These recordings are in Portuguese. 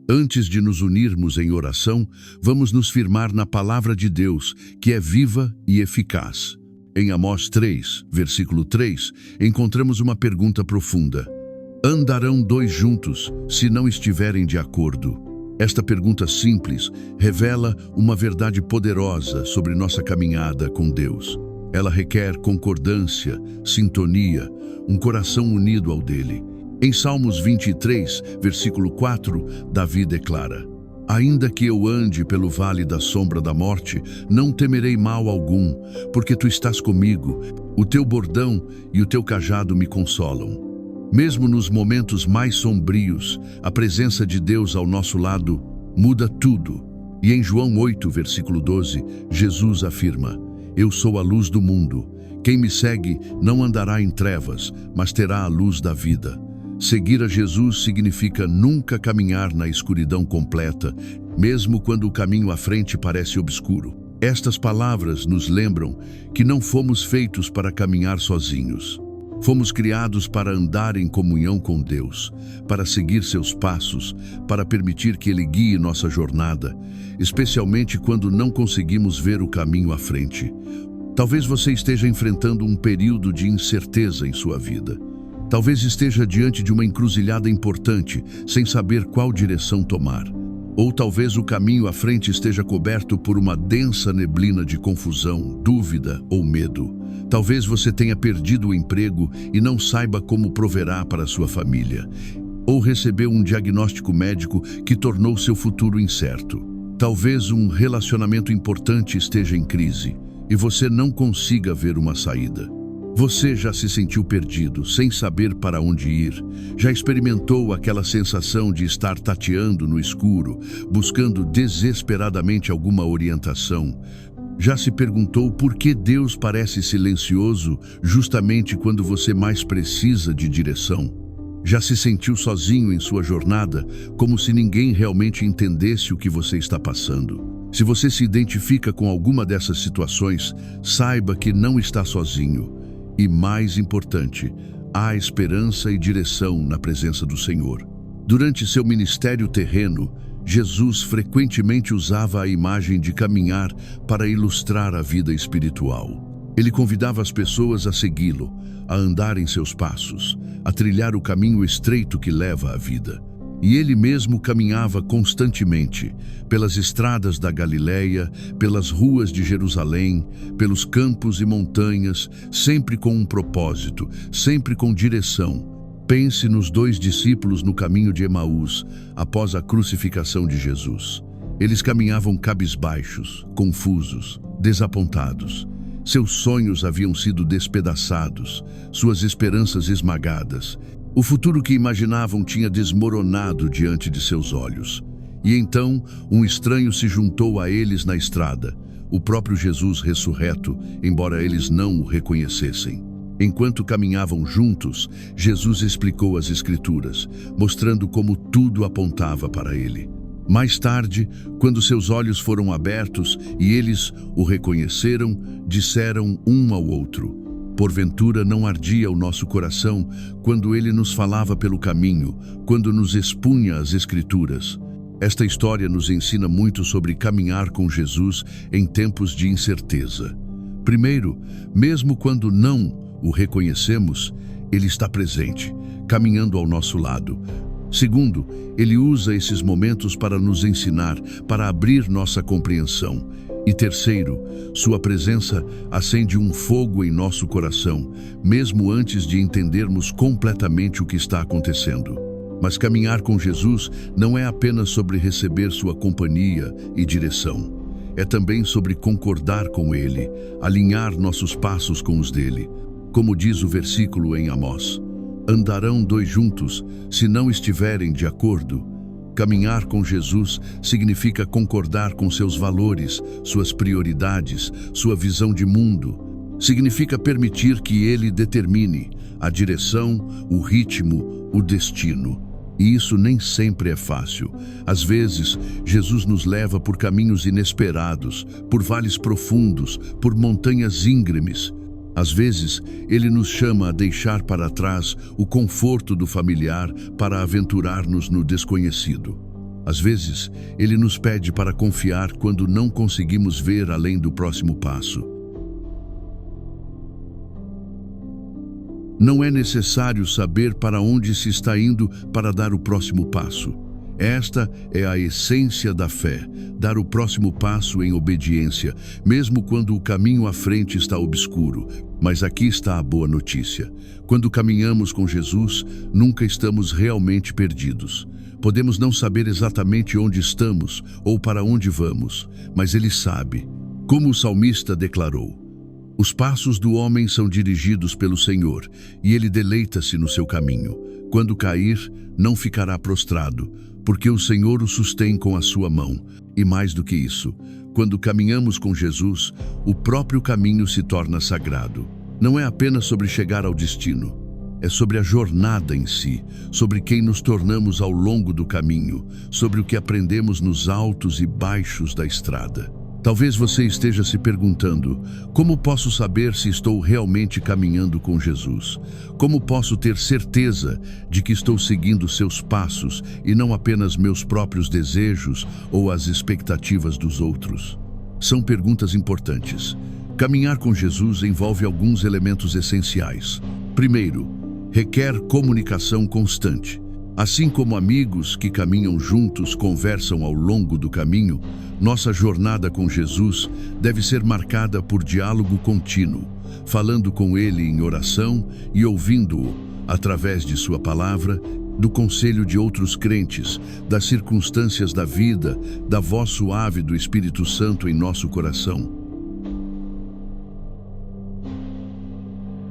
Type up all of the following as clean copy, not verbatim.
Antes de nos unirmos em oração, vamos nos firmar na palavra de Deus, que é viva e eficaz. Em Amós 3, versículo 3, encontramos uma pergunta profunda. Andarão dois juntos, se não estiverem de acordo? Esta pergunta simples revela uma verdade poderosa sobre nossa caminhada com Deus. Ela requer concordância, sintonia, um coração unido ao dele. Em Salmos 23, versículo 4, Davi declara: Ainda que eu ande pelo vale da sombra da morte, não temerei mal algum, porque tu estás comigo, o teu bordão e o teu cajado me consolam. Mesmo nos momentos mais sombrios, a presença de Deus ao nosso lado muda tudo. E em João 8, versículo 12, Jesus afirma: Eu sou a luz do mundo. Quem me segue não andará em trevas, mas terá a luz da vida. Seguir a Jesus significa nunca caminhar na escuridão completa, mesmo quando o caminho à frente parece obscuro. Estas palavras nos lembram que não fomos feitos para caminhar sozinhos. Fomos criados para andar em comunhão com Deus, para seguir seus passos, para permitir que Ele guie nossa jornada, especialmente quando não conseguimos ver o caminho à frente. Talvez você esteja enfrentando um período de incerteza em sua vida. Talvez esteja diante de uma encruzilhada importante, sem saber qual direção tomar. Ou talvez o caminho à frente esteja coberto por uma densa neblina de confusão, dúvida ou medo. Talvez você tenha perdido o emprego e não saiba como proverá para sua família. Ou recebeu um diagnóstico médico que tornou seu futuro incerto. Talvez um relacionamento importante esteja em crise e você não consiga ver uma saída. Você já se sentiu perdido, sem saber para onde ir? Já experimentou aquela sensação de estar tateando no escuro, buscando desesperadamente alguma orientação? Já se perguntou por que Deus parece silencioso justamente quando você mais precisa de direção? Já se sentiu sozinho em sua jornada, como se ninguém realmente entendesse o que você está passando? Se você se identifica com alguma dessas situações, saiba que não está sozinho. E mais importante, há esperança e direção na presença do Senhor. Durante seu ministério terreno, Jesus frequentemente usava a imagem de caminhar para ilustrar a vida espiritual. Ele convidava as pessoas a segui-lo, a andar em seus passos, a trilhar o caminho estreito que leva à vida. E ele mesmo caminhava constantemente, pelas estradas da Galileia, pelas ruas de Jerusalém, pelos campos e montanhas, sempre com um propósito, sempre com direção. Pense nos dois discípulos no caminho de Emaús, após a crucificação de Jesus. Eles caminhavam cabisbaixos, confusos, desapontados. Seus sonhos haviam sido despedaçados, suas esperanças esmagadas. O futuro que imaginavam tinha desmoronado diante de seus olhos. E então, um estranho se juntou a eles na estrada, o próprio Jesus ressurreto, embora eles não o reconhecessem. Enquanto caminhavam juntos, Jesus explicou as Escrituras, mostrando como tudo apontava para ele. Mais tarde, quando seus olhos foram abertos e eles o reconheceram, disseram um ao outro: Porventura não ardia o nosso coração quando ele nos falava pelo caminho, quando nos expunha as Escrituras? Esta história nos ensina muito sobre caminhar com Jesus em tempos de incerteza. Primeiro, mesmo quando não o reconhecemos, ele está presente, caminhando ao nosso lado. Segundo, ele usa esses momentos para nos ensinar, para abrir nossa compreensão. E terceiro, sua presença acende um fogo em nosso coração, mesmo antes de entendermos completamente o que está acontecendo. Mas caminhar com Jesus não é apenas sobre receber sua companhia e direção. É também sobre concordar com Ele, alinhar nossos passos com os dele. Como diz o versículo em Amós: Andarão dois juntos, se não estiverem de acordo? Caminhar com Jesus significa concordar com seus valores, suas prioridades, sua visão de mundo. Significa permitir que Ele determine a direção, o ritmo, o destino. E isso nem sempre é fácil. Às vezes, Jesus nos leva por caminhos inesperados, por vales profundos, por montanhas íngremes. Às vezes, Ele nos chama a deixar para trás o conforto do familiar para aventurar-nos no desconhecido. Às vezes, Ele nos pede para confiar quando não conseguimos ver além do próximo passo. Não é necessário saber para onde se está indo para dar o próximo passo. Esta é a essência da fé, dar o próximo passo em obediência, mesmo quando o caminho à frente está obscuro. Mas aqui está a boa notícia. Quando caminhamos com Jesus, nunca estamos realmente perdidos. Podemos não saber exatamente onde estamos ou para onde vamos, mas Ele sabe. Como o salmista declarou: os passos do homem são dirigidos pelo Senhor, e Ele deleita-se no seu caminho. Quando cair, não ficará prostrado, porque o Senhor o sustém com a sua mão. E mais do que isso, quando caminhamos com Jesus, o próprio caminho se torna sagrado. Não é apenas sobre chegar ao destino, é sobre a jornada em si, sobre quem nos tornamos ao longo do caminho, sobre o que aprendemos nos altos e baixos da estrada. Talvez você esteja se perguntando: como posso saber se estou realmente caminhando com Jesus? Como posso ter certeza de que estou seguindo seus passos e não apenas meus próprios desejos ou as expectativas dos outros? São perguntas importantes. Caminhar com Jesus envolve alguns elementos essenciais. Primeiro, requer comunicação constante. Assim como amigos que caminham juntos conversam ao longo do caminho, nossa jornada com Jesus deve ser marcada por diálogo contínuo, falando com Ele em oração e ouvindo-o através de sua palavra, do conselho de outros crentes, das circunstâncias da vida, da voz suave do Espírito Santo em nosso coração.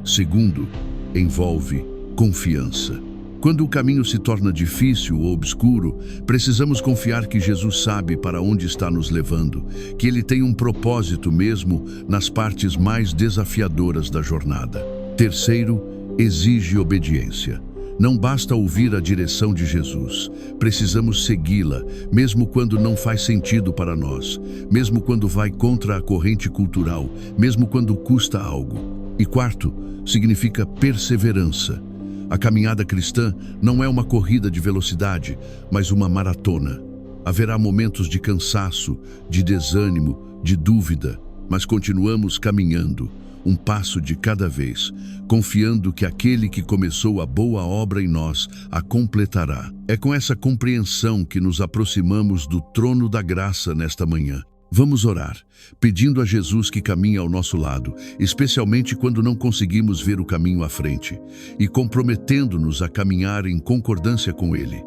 Segundo, envolve confiança. Quando o caminho se torna difícil ou obscuro, precisamos confiar que Jesus sabe para onde está nos levando, que Ele tem um propósito mesmo nas partes mais desafiadoras da jornada. Terceiro, exige obediência. Não basta ouvir a direção de Jesus, precisamos segui-la, mesmo quando não faz sentido para nós, mesmo quando vai contra a corrente cultural, mesmo quando custa algo. E quarto, significa perseverança. A caminhada cristã não é uma corrida de velocidade, mas uma maratona. Haverá momentos de cansaço, de desânimo, de dúvida, mas continuamos caminhando, um passo de cada vez, confiando que aquele que começou a boa obra em nós a completará. É com essa compreensão que nos aproximamos do trono da graça nesta manhã. Vamos orar, pedindo a Jesus que caminhe ao nosso lado, especialmente quando não conseguimos ver o caminho à frente, e comprometendo-nos a caminhar em concordância com Ele.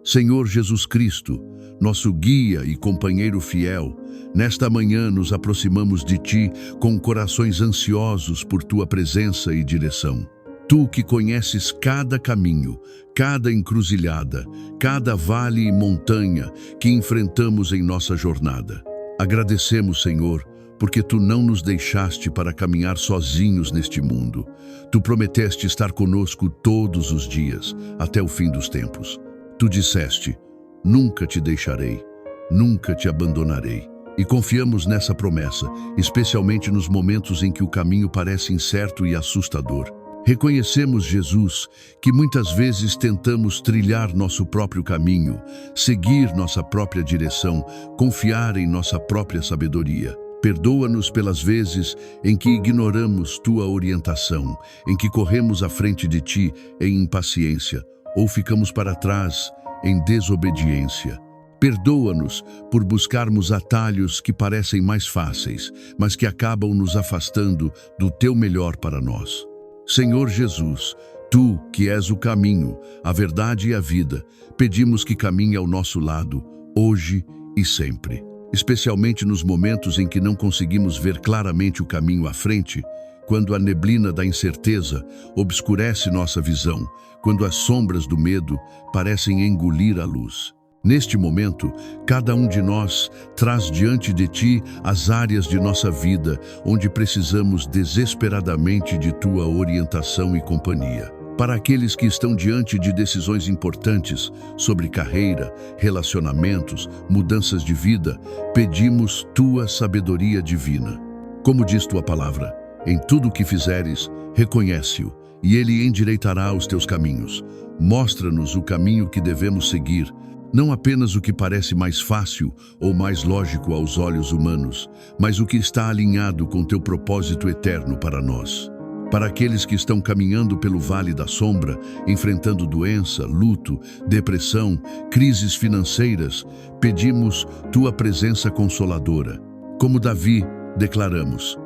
Senhor Jesus Cristo, nosso guia e companheiro fiel, nesta manhã nos aproximamos de Ti com corações ansiosos por Tua presença e direção. Tu que conheces cada caminho, cada encruzilhada, cada vale e montanha que enfrentamos em nossa jornada. Agradecemos, Senhor, porque Tu não nos deixaste para caminhar sozinhos neste mundo. Tu prometeste estar conosco todos os dias, até o fim dos tempos. Tu disseste: nunca te deixarei, nunca te abandonarei. E confiamos nessa promessa, especialmente nos momentos em que o caminho parece incerto e assustador. Reconhecemos, Jesus, que muitas vezes tentamos trilhar nosso próprio caminho, seguir nossa própria direção, confiar em nossa própria sabedoria. Perdoa-nos pelas vezes em que ignoramos Tua orientação, em que corremos à frente de Ti em impaciência ou ficamos para trás em desobediência. Perdoa-nos por buscarmos atalhos que parecem mais fáceis, mas que acabam nos afastando do Teu melhor para nós. Senhor Jesus, Tu, que és o caminho, a verdade e a vida, pedimos que caminhe ao nosso lado, hoje e sempre. Especialmente nos momentos em que não conseguimos ver claramente o caminho à frente, quando a neblina da incerteza obscurece nossa visão, quando as sombras do medo parecem engolir a luz. Neste momento, cada um de nós traz diante de Ti as áreas de nossa vida onde precisamos desesperadamente de Tua orientação e companhia. Para aqueles que estão diante de decisões importantes sobre carreira, relacionamentos, mudanças de vida, pedimos Tua sabedoria divina. Como diz tua palavra, em tudo o que fizeres, reconhece-o, e ele endireitará os teus caminhos. Mostra-nos o caminho que devemos seguir, não apenas o que parece mais fácil ou mais lógico aos olhos humanos, mas o que está alinhado com teu propósito eterno para nós. Para aqueles que estão caminhando pelo vale da sombra, enfrentando doença, luto, depressão, crises financeiras, pedimos tua presença consoladora. Como Davi, declaramos: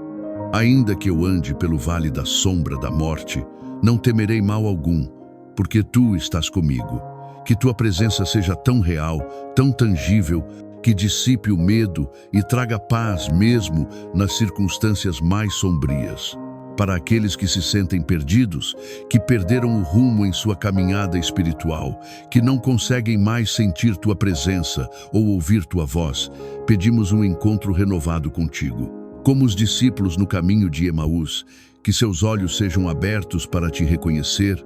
ainda que eu ande pelo vale da sombra da morte, não temerei mal algum, porque tu estás comigo. Que tua presença seja tão real, tão tangível, que dissipe o medo e traga paz mesmo nas circunstâncias mais sombrias. Para aqueles que se sentem perdidos, que perderam o rumo em sua caminhada espiritual, que não conseguem mais sentir tua presença ou ouvir tua voz, pedimos um encontro renovado contigo. Como os discípulos no caminho de Emaús, que seus olhos sejam abertos para te reconhecer,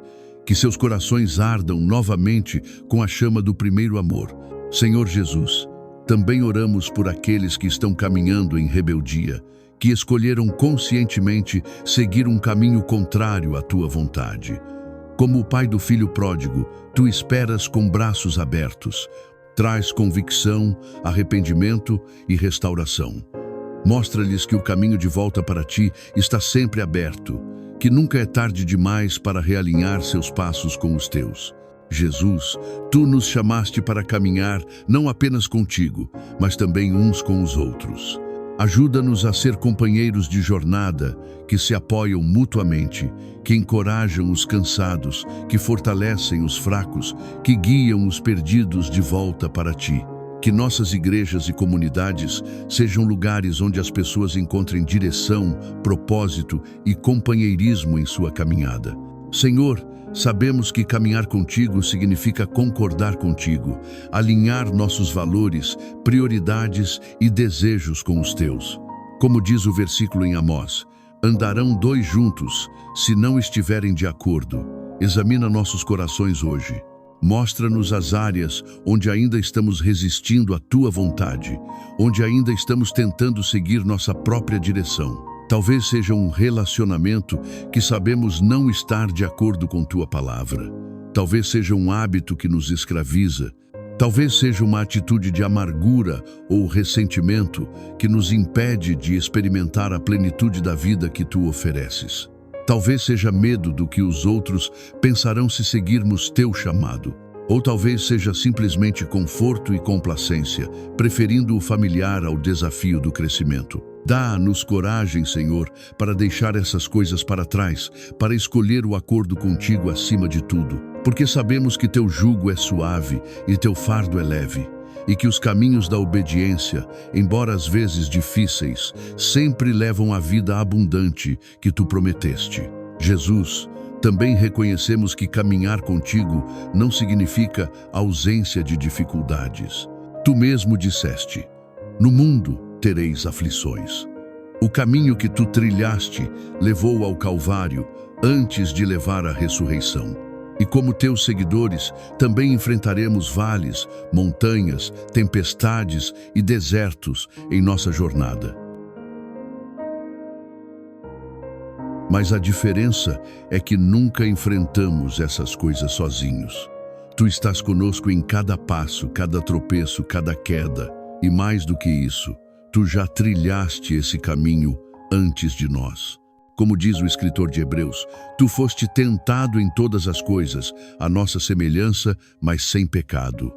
que seus corações ardam novamente com a chama do primeiro amor. Senhor Jesus, também oramos por aqueles que estão caminhando em rebeldia, que escolheram conscientemente seguir um caminho contrário à tua vontade. Como o pai do filho pródigo, tu esperas com braços abertos. Traz convicção, arrependimento e restauração. Mostra-lhes que o caminho de volta para ti está sempre aberto, que nunca é tarde demais para realinhar seus passos com os teus. Jesus, tu nos chamaste para caminhar não apenas contigo, mas também uns com os outros. Ajuda-nos a ser companheiros de jornada, que se apoiam mutuamente, que encorajam os cansados, que fortalecem os fracos, que guiam os perdidos de volta para ti. Que nossas igrejas e comunidades sejam lugares onde as pessoas encontrem direção, propósito e companheirismo em sua caminhada. Senhor, sabemos que caminhar contigo significa concordar contigo, alinhar nossos valores, prioridades e desejos com os teus. Como diz o versículo em Amós, andarão dois juntos, se não estiverem de acordo. Examina nossos corações hoje. Mostra-nos as áreas onde ainda estamos resistindo à tua vontade, onde ainda estamos tentando seguir nossa própria direção. Talvez seja um relacionamento que sabemos não estar de acordo com tua palavra. Talvez seja um hábito que nos escraviza. Talvez seja uma atitude de amargura ou ressentimento que nos impede de experimentar a plenitude da vida que tu ofereces. Talvez seja medo do que os outros pensarão se seguirmos teu chamado. Ou talvez seja simplesmente conforto e complacência, preferindo o familiar ao desafio do crescimento. Dá-nos coragem, Senhor, para deixar essas coisas para trás, para escolher o acordo contigo acima de tudo, porque sabemos que teu jugo é suave e teu fardo é leve, e que os caminhos da obediência, embora às vezes difíceis, sempre levam à vida abundante que tu prometeste. Jesus, também reconhecemos que caminhar contigo não significa ausência de dificuldades. Tu mesmo disseste: no mundo tereis aflições. O caminho que tu trilhaste levou ao Calvário antes de levar à ressurreição. E como teus seguidores, também enfrentaremos vales, montanhas, tempestades e desertos em nossa jornada. Mas a diferença é que nunca enfrentamos essas coisas sozinhos. Tu estás conosco em cada passo, cada tropeço, cada queda. E mais do que isso, tu já trilhaste esse caminho antes de nós. Como diz o escritor de Hebreus, tu foste tentado em todas as coisas, à nossa semelhança, mas sem pecado.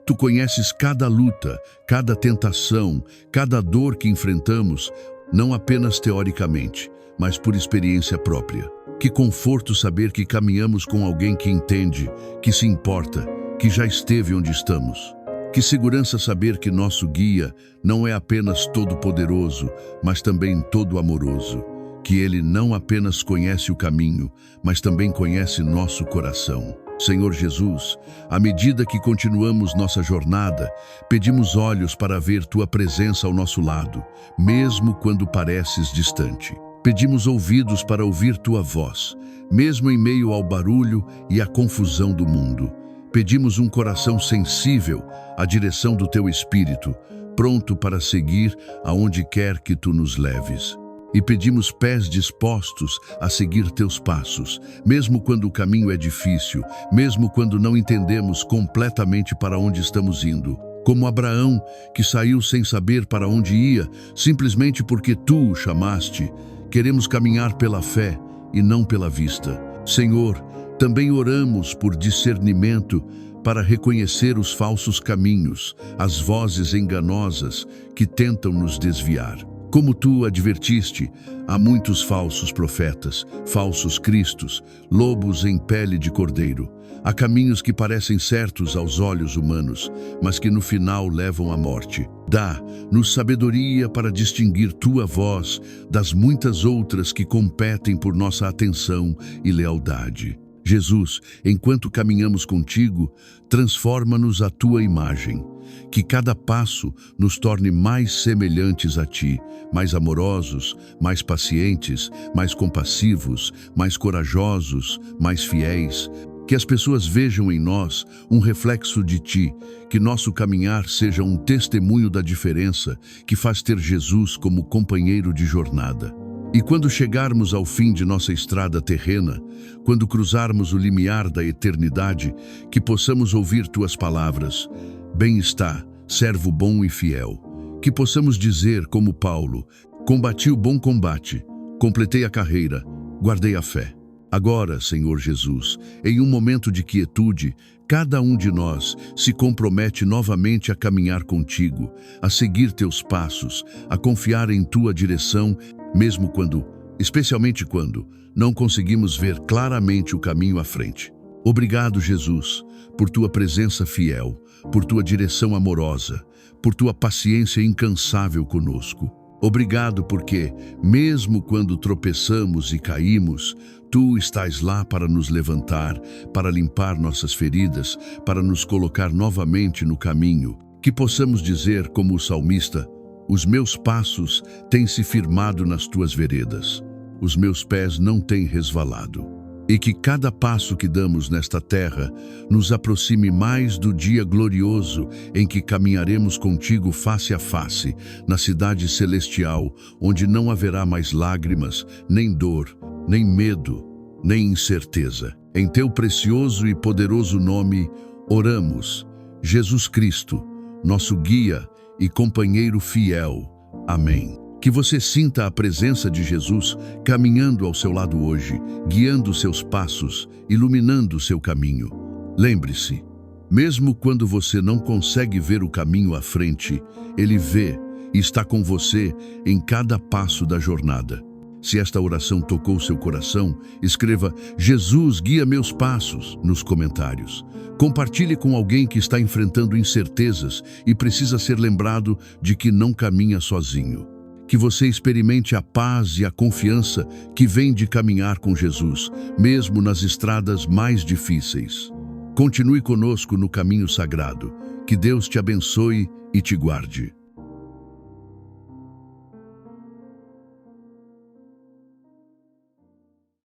Tu conheces cada luta, cada tentação, cada dor que enfrentamos, não apenas teoricamente, mas por experiência própria. Que conforto saber que caminhamos com alguém que entende, que se importa, que já esteve onde estamos. Que segurança saber que nosso guia não é apenas todo-poderoso, mas também todo-amoroso. Que ele não apenas conhece o caminho, mas também conhece nosso coração. Senhor Jesus, à medida que continuamos nossa jornada, pedimos olhos para ver tua presença ao nosso lado, mesmo quando pareces distante. Pedimos ouvidos para ouvir tua voz, mesmo em meio ao barulho e à confusão do mundo. Pedimos um coração sensível à direção do teu Espírito, pronto para seguir aonde quer que tu nos leves. e pedimos pés dispostos a seguir teus passos, mesmo quando o caminho é difícil, mesmo quando não entendemos completamente para onde estamos indo. Como Abraão, que saiu sem saber para onde ia, simplesmente porque tu o chamaste, queremos caminhar pela fé e não pela vista. Senhor, também oramos por discernimento para reconhecer os falsos caminhos, as vozes enganosas que tentam nos desviar. Como tu advertiste, há muitos falsos profetas, falsos cristos, lobos em pele de cordeiro. Há caminhos que parecem certos aos olhos humanos, mas que no final levam à morte. Dá-nos sabedoria para distinguir tua voz das muitas outras que competem por nossa atenção e lealdade. Jesus, enquanto caminhamos contigo, transforma-nos à tua imagem. Que cada passo nos torne mais semelhantes a ti, mais amorosos, mais pacientes, mais compassivos, mais corajosos, mais fiéis. Que as pessoas vejam em nós um reflexo de ti, que nosso caminhar seja um testemunho da diferença que faz ter Jesus como companheiro de jornada. E quando chegarmos ao fim de nossa estrada terrena, quando cruzarmos o limiar da eternidade, que possamos ouvir tuas palavras: bem está, servo bom e fiel. Que possamos dizer como Paulo: combati o bom combate, completei a carreira, guardei a fé. Agora, Senhor Jesus, em um momento de quietude, cada um de nós se compromete novamente a caminhar contigo, a seguir teus passos, a confiar em tua direção, mesmo quando, especialmente quando, não conseguimos ver claramente o caminho à frente. Obrigado, Jesus, por tua presença fiel, por tua direção amorosa, por tua paciência incansável conosco. Obrigado porque, mesmo quando tropeçamos e caímos, tu estás lá para nos levantar, para limpar nossas feridas, para nos colocar novamente no caminho. Que possamos dizer, como o salmista: os meus passos têm se firmado nas tuas veredas, os meus pés não têm resvalado. E que cada passo que damos nesta terra nos aproxime mais do dia glorioso em que caminharemos contigo face a face, na cidade celestial, onde não haverá mais lágrimas, nem dor, nem medo, nem incerteza. Em teu precioso e poderoso nome oramos, Jesus Cristo, nosso guia e companheiro fiel. Amém. Que você sinta a presença de Jesus caminhando ao seu lado hoje, guiando seus passos, iluminando seu caminho. Lembre-se, mesmo quando você não consegue ver o caminho à frente, Ele vê e está com você em cada passo da jornada. Se esta oração tocou seu coração, escreva "Jesus guia meus passos" nos comentários. Compartilhe com alguém que está enfrentando incertezas e precisa ser lembrado de que não caminha sozinho. Que você experimente a paz e a confiança que vem de caminhar com Jesus, mesmo nas estradas mais difíceis. Continue conosco no caminho sagrado. Que Deus te abençoe e te guarde.